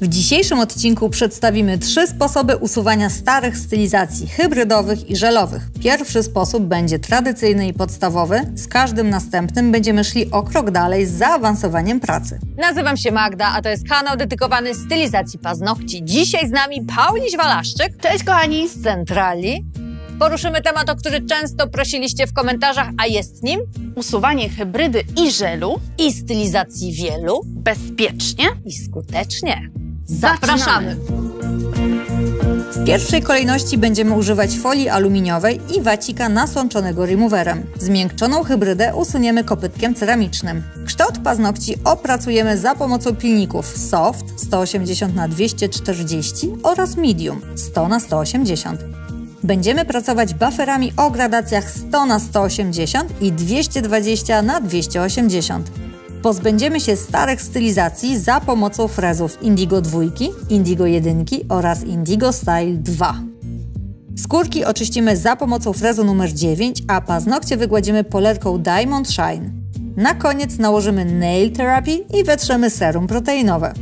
W dzisiejszym odcinku przedstawimy 3 sposoby usuwania starych stylizacji hybrydowych i żelowych. Pierwszy sposób będzie tradycyjny i podstawowy, z każdym następnym będziemy szli o krok dalej z zaawansowaniem pracy. Nazywam się Magda, a to jest kanał dedykowany stylizacji paznokci. Dzisiaj z nami Pauliś Walaszczyk. Cześć kochani! Z Centrali. Poruszymy temat, o który często prosiliście w komentarzach, a jest nim Usuwanie hybrydy i żelu i stylizacji wielu bezpiecznie i skutecznie. Zapraszamy! W pierwszej kolejności będziemy używać folii aluminiowej i wacika nasączonego removerem. Zmiękczoną hybrydę usuniemy kopytkiem ceramicznym. Kształt paznokci opracujemy za pomocą pilników Soft 180×240 oraz Medium 100×180. Będziemy pracować bufferami o gradacjach 100×180 i 220×280. Pozbędziemy się starych stylizacji za pomocą frezów Indigo 2, Indigo 1 oraz Indigo Style 2. Skórki oczyścimy za pomocą frezu numer 9, a paznokcie wygładzimy polerką Diamond Shine. Na koniec nałożymy Nail Therapy i wetrzemy serum proteinowe.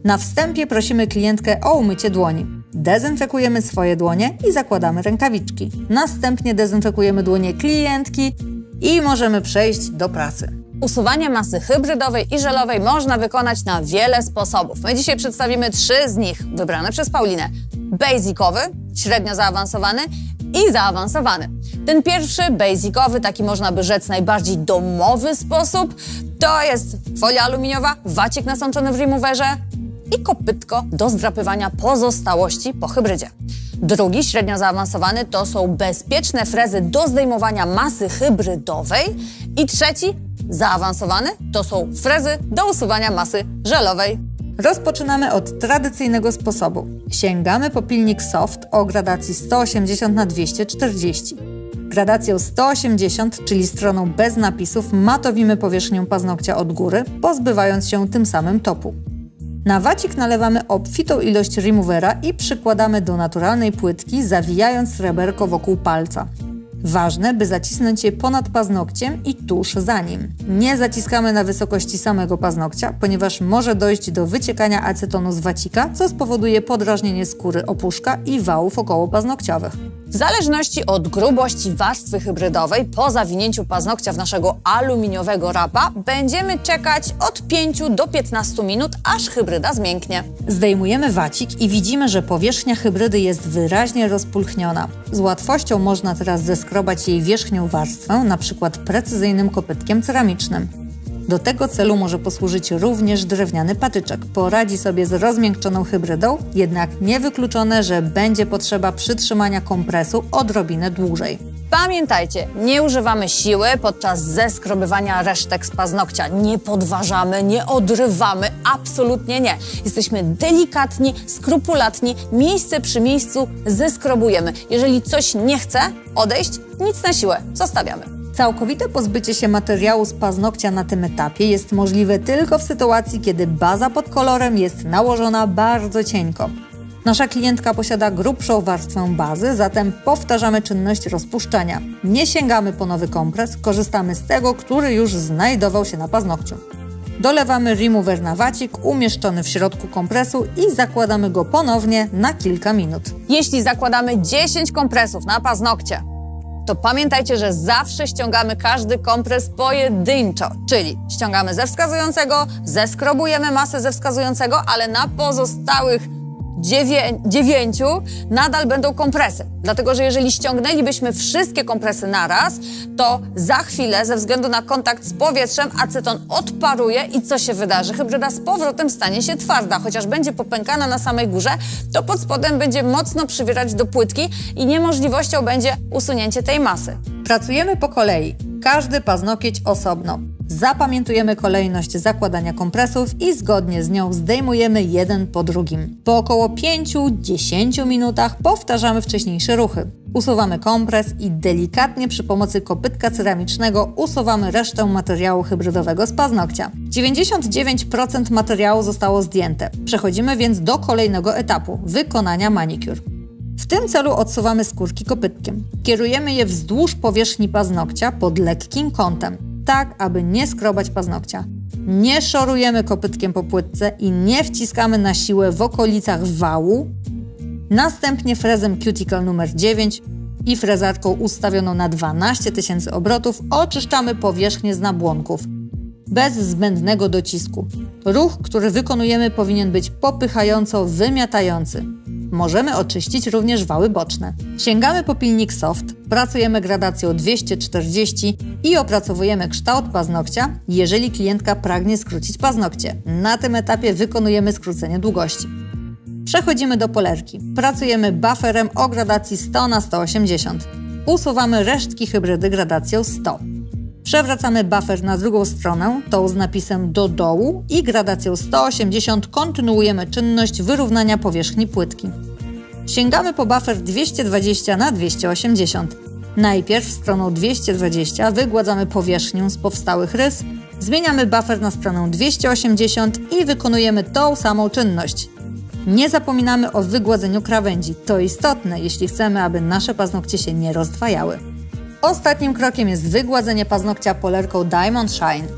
Na wstępie prosimy klientkę o umycie dłoni. Dezynfekujemy swoje dłonie i zakładamy rękawiczki. Następnie dezynfekujemy dłonie klientki i możemy przejść do pracy. Usuwanie masy hybrydowej i żelowej można wykonać na wiele sposobów. My dzisiaj przedstawimy 3 z nich, wybrane przez Paulinę. Basicowy, średnio zaawansowany i zaawansowany. Ten pierwszy, basicowy, taki można by rzec najbardziej domowy sposób, to jest folia aluminiowa, wacik nasączony w removerze i kopytko do zdrapywania pozostałości po hybrydzie. Drugi, średnio zaawansowany, to są bezpieczne frezy do zdejmowania masy hybrydowej. I trzeci, zaawansowany, to są frezy do usuwania masy żelowej. Rozpoczynamy od tradycyjnego sposobu. Sięgamy po pilnik Soft o gradacji 180×240. Gradacją 180, czyli stroną bez napisów, matowimy powierzchnię paznokcia od góry, pozbywając się tym samym topu. Na wacik nalewamy obfitą ilość removera i przykładamy do naturalnej płytki, zawijając sreberko wokół palca. Ważne, by zacisnąć je ponad paznokciem i tuż za nim. Nie zaciskamy na wysokości samego paznokcia, ponieważ może dojść do wyciekania acetonu z wacika, co spowoduje podrażnienie skóry opuszka i wałów okołopaznokciowych. W zależności od grubości warstwy hybrydowej, po zawinięciu paznokcia w naszego aluminiowego wrapa będziemy czekać od 5 do 15 minut, aż hybryda zmięknie. Zdejmujemy wacik i widzimy, że powierzchnia hybrydy jest wyraźnie rozpulchniona. Z łatwością można teraz zeskrobać jej wierzchnią warstwę, np. precyzyjnym kopytkiem ceramicznym. Do tego celu może posłużyć również drewniany patyczek. Poradzi sobie z rozmiękczoną hybrydą, jednak niewykluczone, że będzie potrzeba przytrzymania kompresu odrobinę dłużej. Pamiętajcie, nie używamy siły podczas zeskrobywania resztek z paznokcia. Nie podważamy, nie odrywamy, absolutnie nie. Jesteśmy delikatni, skrupulatni, miejsce przy miejscu zeskrobujemy. Jeżeli coś nie chce odejść, nic na siłę, zostawiamy. Całkowite pozbycie się materiału z paznokcia na tym etapie jest możliwe tylko w sytuacji, kiedy baza pod kolorem jest nałożona bardzo cienko. Nasza klientka posiada grubszą warstwę bazy, zatem powtarzamy czynność rozpuszczania. Nie sięgamy po nowy kompres, korzystamy z tego, który już znajdował się na paznokciu. Dolewamy remover na wacik umieszczony w środku kompresu i zakładamy go ponownie na kilka minut. Jeśli zakładamy 10 kompresów na paznokcie, to pamiętajcie, że zawsze ściągamy każdy kompres pojedynczo, czyli ściągamy ze wskazującego, zeskrobujemy masę ze wskazującego, ale na pozostałych 9 nadal będą kompresy. Dlatego, że jeżeli ściągnęlibyśmy wszystkie kompresy naraz, to za chwilę, ze względu na kontakt z powietrzem, aceton odparuje i co się wydarzy? Hybryda z powrotem stanie się twarda. Chociaż będzie popękana na samej górze, to pod spodem będzie mocno przywierać do płytki i niemożliwością będzie usunięcie tej masy. Pracujemy po kolei. Każdy paznokieć osobno. Zapamiętujemy kolejność zakładania kompresów i zgodnie z nią zdejmujemy jeden po drugim. Po około 5-10 minutach powtarzamy wcześniejsze ruchy. Usuwamy kompres i delikatnie przy pomocy kopytka ceramicznego usuwamy resztę materiału hybrydowego z paznokcia. 99% materiału zostało zdjęte. Przechodzimy więc do kolejnego etapu – wykonania manicure. W tym celu odsuwamy skórki kopytkiem. Kierujemy je wzdłuż powierzchni paznokcia pod lekkim kątem, tak aby nie skrobać paznokcia. Nie szorujemy kopytkiem po płytce i nie wciskamy na siłę w okolicach wału. Następnie frezem Cuticle numer 9 i frezarką ustawioną na 12 000 obrotów oczyszczamy powierzchnię z nabłonków, bez zbędnego docisku. Ruch, który wykonujemy, powinien być popychająco wymiatający. Możemy oczyścić również wały boczne. Sięgamy po pilnik Soft, pracujemy gradacją 240 i opracowujemy kształt paznokcia, jeżeli klientka pragnie skrócić paznokcie. Na tym etapie wykonujemy skrócenie długości. Przechodzimy do polerki. Pracujemy bufferem o gradacji 100 na 180. Usuwamy resztki hybrydy gradacją 100. Przewracamy buffer na drugą stronę, tą z napisem do dołu i gradacją 180 kontynuujemy czynność wyrównania powierzchni płytki. Sięgamy po buffer 220 na 280. Najpierw stroną 220 wygładzamy powierzchnię z powstałych rys, zmieniamy buffer na stronę 280 i wykonujemy tą samą czynność. Nie zapominamy o wygładzeniu krawędzi. To istotne, jeśli chcemy, aby nasze paznokcie się nie rozdwajały. Ostatnim krokiem jest wygładzenie paznokcia polerką Diamond Shine.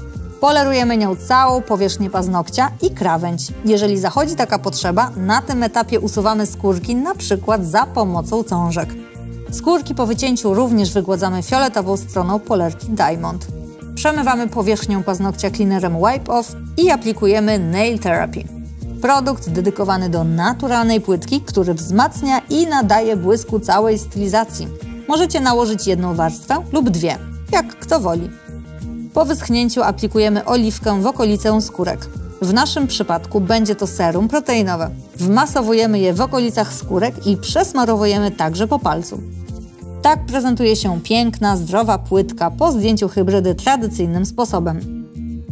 Polerujemy nią całą powierzchnię paznokcia i krawędź. Jeżeli zachodzi taka potrzeba, na tym etapie usuwamy skórki, np. za pomocą cążek. Skórki po wycięciu również wygładzamy fioletową stroną polerki Diamond. Przemywamy powierzchnię paznokcia cleanerem Wipe Off i aplikujemy Nail Therapy. Produkt dedykowany do naturalnej płytki, który wzmacnia i nadaje błysku całej stylizacji. Możecie nałożyć jedną warstwę lub dwie, jak kto woli. Po wyschnięciu aplikujemy oliwkę w okolicę skórek. W naszym przypadku będzie to serum proteinowe. Wmasowujemy je w okolicach skórek i przesmarowujemy także po palcu. Tak prezentuje się piękna, zdrowa płytka po zdjęciu hybrydy tradycyjnym sposobem.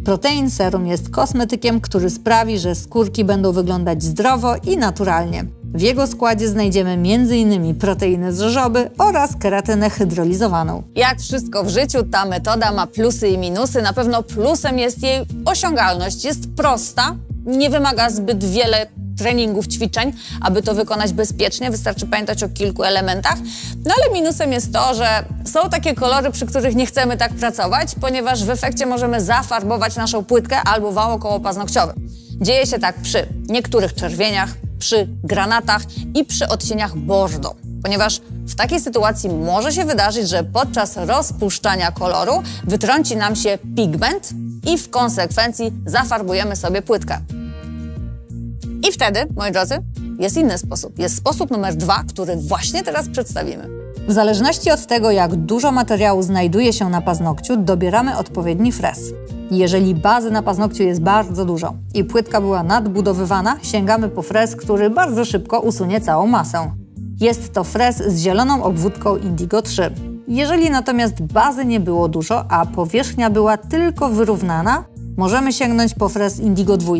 Protein Serum jest kosmetykiem, który sprawi, że skórki będą wyglądać zdrowo i naturalnie. W jego składzie znajdziemy m.in. proteiny z żożoby oraz keratynę hydrolizowaną. Jak wszystko w życiu, ta metoda ma plusy i minusy. Na pewno plusem jest jej osiągalność. Jest prosta, nie wymaga zbyt wiele treningów, ćwiczeń, aby to wykonać bezpiecznie. Wystarczy pamiętać o kilku elementach. No ale minusem jest to, że są takie kolory, przy których nie chcemy tak pracować, ponieważ w efekcie możemy zafarbować naszą płytkę albo wał okołopaznokciowy. Dzieje się tak przy niektórych czerwieniach, przy granatach i przy odcieniach bordo, ponieważ w takiej sytuacji może się wydarzyć, że podczas rozpuszczania koloru wytrąci nam się pigment i w konsekwencji zafarbujemy sobie płytkę. I wtedy, moi drodzy, jest inny sposób. Jest sposób numer 2, który właśnie teraz przedstawimy. W zależności od tego, jak dużo materiału znajduje się na paznokciu, dobieramy odpowiedni frez. Jeżeli bazy na paznokciu jest bardzo dużo i płytka była nadbudowywana, sięgamy po frez, który bardzo szybko usunie całą masę. Jest to frez z zieloną obwódką Indigo 3. Jeżeli natomiast bazy nie było dużo, a powierzchnia była tylko wyrównana, możemy sięgnąć po frez Indigo 2,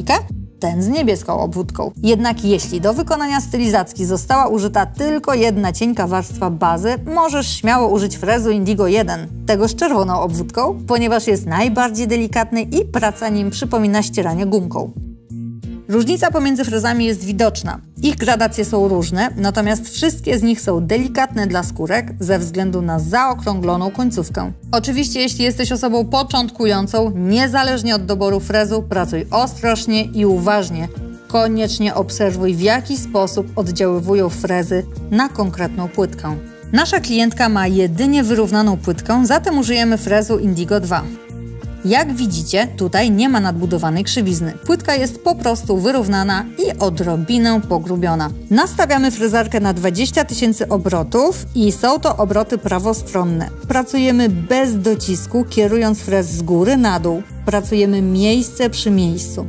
ten z niebieską obwódką. Jednak jeśli do wykonania stylizacji została użyta tylko jedna cienka warstwa bazy, możesz śmiało użyć frezu Indigo 1, tego z czerwoną obwódką, ponieważ jest najbardziej delikatny i praca nim przypomina ścieranie gumką. Różnica pomiędzy frezami jest widoczna. Ich gradacje są różne, natomiast wszystkie z nich są delikatne dla skórek ze względu na zaokrągloną końcówkę. Oczywiście, jeśli jesteś osobą początkującą, niezależnie od doboru frezu, pracuj ostrożnie i uważnie. Koniecznie obserwuj, w jaki sposób oddziaływują frezy na konkretną płytkę. Nasza klientka ma jedynie wyrównaną płytkę, zatem użyjemy frezu Indigo 2. Jak widzicie, tutaj nie ma nadbudowanej krzywizny. Płytka jest po prostu wyrównana i odrobinę pogrubiona. Nastawiamy fryzarkę na 20 000 obrotów i są to obroty prawostronne. Pracujemy bez docisku, kierując frez z góry na dół. Pracujemy miejsce przy miejscu.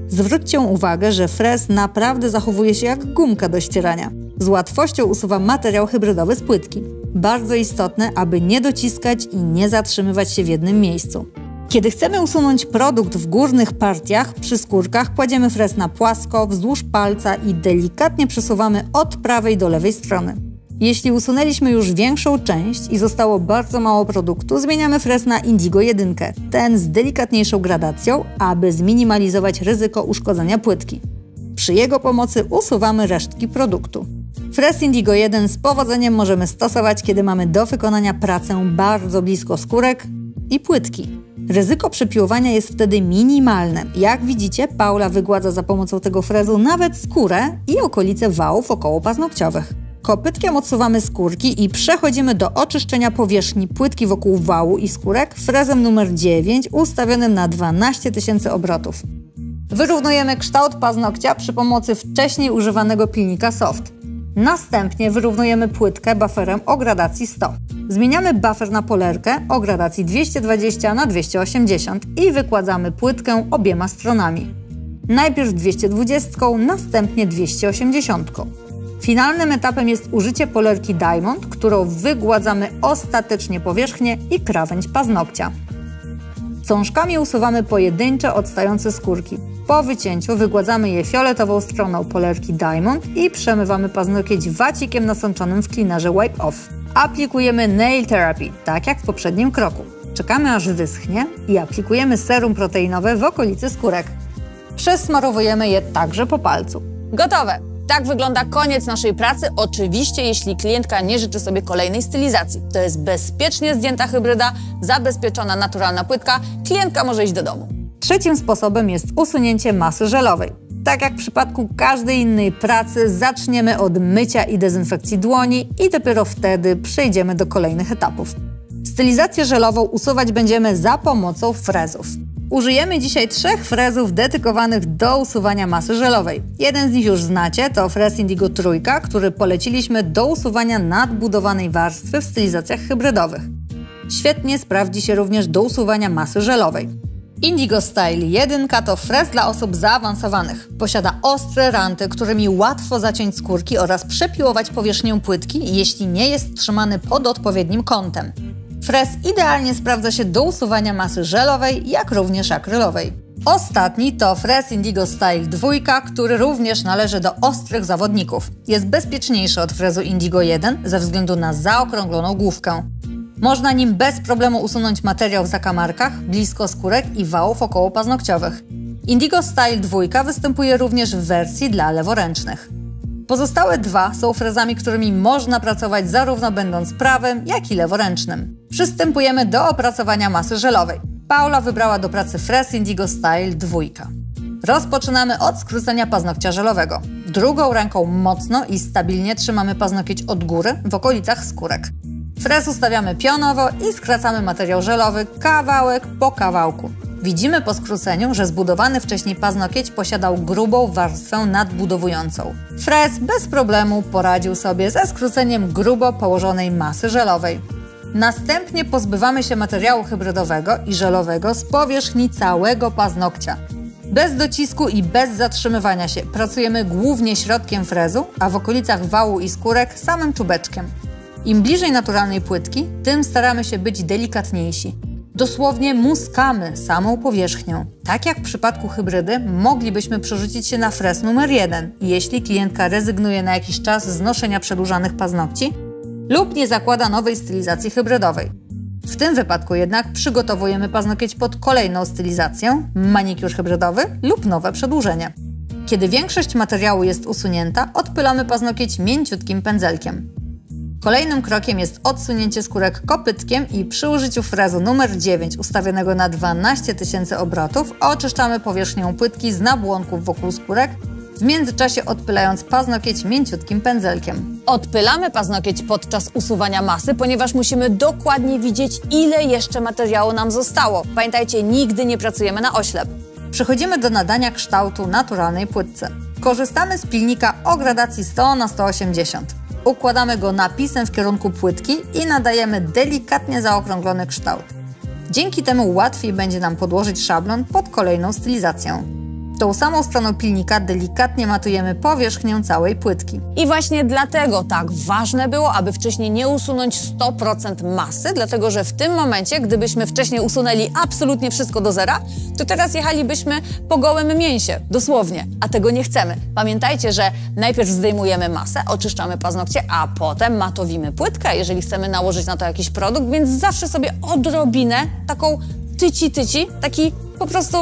Zwróćcie uwagę, że frez naprawdę zachowuje się jak gumka do ścierania. Z łatwością usuwa materiał hybrydowy z płytki. Bardzo istotne, aby nie dociskać i nie zatrzymywać się w jednym miejscu. Kiedy chcemy usunąć produkt w górnych partiach, przy skórkach, kładziemy frez na płasko, wzdłuż palca i delikatnie przesuwamy od prawej do lewej strony. Jeśli usunęliśmy już większą część i zostało bardzo mało produktu, zmieniamy frez na Indigo 1, ten z delikatniejszą gradacją, aby zminimalizować ryzyko uszkodzenia płytki. Przy jego pomocy usuwamy resztki produktu. Frez Indigo 1 z powodzeniem możemy stosować, kiedy mamy do wykonania pracę bardzo blisko skórek i płytki. Ryzyko przepiłowania jest wtedy minimalne. Jak widzicie, Paula wygładza za pomocą tego frezu nawet skórę i okolice wałów okołopaznokciowych. Kopytkiem odsuwamy skórki i przechodzimy do oczyszczenia powierzchni płytki wokół wału i skórek frezem numer 9 ustawionym na 12 000 obrotów. Wyrównujemy kształt paznokcia przy pomocy wcześniej używanego pilnika Soft. Następnie wyrównujemy płytkę bufferem o gradacji 100. Zmieniamy buffer na polerkę o gradacji 220 na 280 i wykładamy płytkę obiema stronami. Najpierw 220, następnie 280. Finalnym etapem jest użycie polerki Diamond, którą wygładzamy ostatecznie powierzchnię i krawędź paznokcia. Cążkami usuwamy pojedyncze odstające skórki. Po wycięciu wygładzamy je fioletową stroną polerki Diamond i przemywamy paznokieć wacikiem nasączonym w cleanerze Wipe Off. Aplikujemy Nail Therapy, tak jak w poprzednim kroku. Czekamy aż wyschnie i aplikujemy serum proteinowe w okolicy skórek. Przesmarowujemy je także po palcu. Gotowe! Tak wygląda koniec naszej pracy, oczywiście jeśli klientka nie życzy sobie kolejnej stylizacji. To jest bezpiecznie zdjęta hybryda, zabezpieczona naturalna płytka, klientka może iść do domu. Trzecim sposobem jest usunięcie masy żelowej. Tak jak w przypadku każdej innej pracy, zaczniemy od mycia i dezynfekcji dłoni i dopiero wtedy przejdziemy do kolejnych etapów. Stylizację żelową usuwać będziemy za pomocą frezów. Użyjemy dzisiaj 3 frezów dedykowanych do usuwania masy żelowej. Jeden z nich już znacie, to frez Indigo Trójka, który poleciliśmy do usuwania nadbudowanej warstwy w stylizacjach hybrydowych. Świetnie sprawdzi się również do usuwania masy żelowej. Indigo Style 1 to frez dla osób zaawansowanych. Posiada ostre ranty, którymi łatwo zaciąć skórki oraz przepiłować powierzchnię płytki, jeśli nie jest trzymany pod odpowiednim kątem. Frez idealnie sprawdza się do usuwania masy żelowej, jak również akrylowej. Ostatni to frez Indigo Style 2, który również należy do ostrych zawodników. Jest bezpieczniejszy od frezu Indigo 1 ze względu na zaokrągloną główkę. Można nim bez problemu usunąć materiał w zakamarkach, blisko skórek i wałów okołopaznokciowych. Indigo Style 2 występuje również w wersji dla leworęcznych. Pozostałe 2 są frezami, którymi można pracować zarówno będąc prawym, jak i leworęcznym. Przystępujemy do opracowania masy żelowej. Paula wybrała do pracy frez Indigo Style 2. Rozpoczynamy od skrócenia paznokcia żelowego. Drugą ręką mocno i stabilnie trzymamy paznokieć od góry w okolicach skórek. Frez ustawiamy pionowo i skracamy materiał żelowy kawałek po kawałku. Widzimy po skróceniu, że zbudowany wcześniej paznokieć posiadał grubą warstwę nadbudowującą. Frez bez problemu poradził sobie ze skróceniem grubo położonej masy żelowej. Następnie pozbywamy się materiału hybrydowego i żelowego z powierzchni całego paznokcia. Bez docisku i bez zatrzymywania się pracujemy głównie środkiem frezu, a w okolicach wału i skórek samym czubeczkiem. Im bliżej naturalnej płytki, tym staramy się być delikatniejsi. Dosłownie muskamy samą powierzchnią. Tak jak w przypadku hybrydy, moglibyśmy przerzucić się na frez numer 1, jeśli klientka rezygnuje na jakiś czas z noszenia przedłużanych paznokci lub nie zakłada nowej stylizacji hybrydowej. W tym wypadku jednak przygotowujemy paznokieć pod kolejną stylizację, manikur hybrydowy lub nowe przedłużenie. Kiedy większość materiału jest usunięta, odpylamy paznokieć mięciutkim pędzelkiem. Kolejnym krokiem jest odsunięcie skórek kopytkiem i przy użyciu frezu numer 9 ustawionego na 12 000 obrotów oczyszczamy powierzchnię płytki z nabłonków wokół skórek, w międzyczasie odpylając paznokieć mięciutkim pędzelkiem. Odpylamy paznokieć podczas usuwania masy, ponieważ musimy dokładnie widzieć, ile jeszcze materiału nam zostało. Pamiętajcie, nigdy nie pracujemy na oślep. Przechodzimy do nadania kształtu naturalnej płytce. Korzystamy z pilnika o gradacji 100 na 180. Układamy go napisem w kierunku płytki i nadajemy delikatnie zaokrąglony kształt. Dzięki temu łatwiej będzie nam podłożyć szablon pod kolejną stylizację. Tą samą stroną pilnika delikatnie matujemy powierzchnię całej płytki. I właśnie dlatego tak ważne było, aby wcześniej nie usunąć 100% masy, dlatego że w tym momencie, gdybyśmy wcześniej usunęli absolutnie wszystko do zera, to teraz jechalibyśmy po gołym mięsie, dosłownie, a tego nie chcemy. Pamiętajcie, że najpierw zdejmujemy masę, oczyszczamy paznokcie, a potem matowimy płytkę, jeżeli chcemy nałożyć na to jakiś produkt, więc zawsze sobie odrobinę, taką tyci, taki po prostu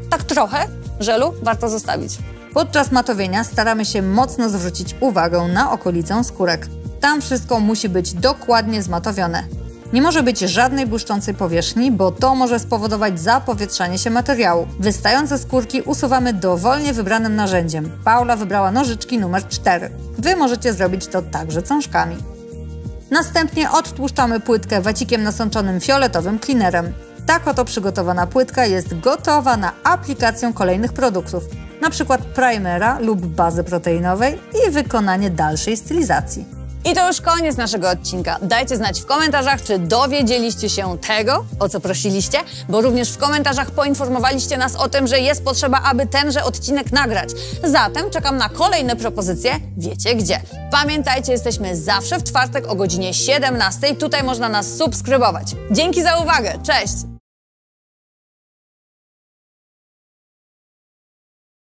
tak trochę żelu warto zostawić. Podczas matowienia staramy się mocno zwrócić uwagę na okolicę skórek. Tam wszystko musi być dokładnie zmatowione. Nie może być żadnej błyszczącej powierzchni, bo to może spowodować zapowietrzanie się materiału. Wystające skórki usuwamy dowolnie wybranym narzędziem. Paula wybrała nożyczki numer 4. Wy możecie zrobić to także cążkami. Następnie odtłuszczamy płytkę wacikiem nasączonym fioletowym cleanerem. Tak oto przygotowana płytka jest gotowa na aplikację kolejnych produktów, np. primera lub bazy proteinowej i wykonanie dalszej stylizacji. I to już koniec naszego odcinka. Dajcie znać w komentarzach, czy dowiedzieliście się tego, o co prosiliście, bo również w komentarzach poinformowaliście nas o tym, że jest potrzeba, aby tenże odcinek nagrać. Zatem czekam na kolejne propozycje, wiecie gdzie. Pamiętajcie, jesteśmy zawsze w czwartek o godzinie 17. Tutaj można nas subskrybować. Dzięki za uwagę, cześć!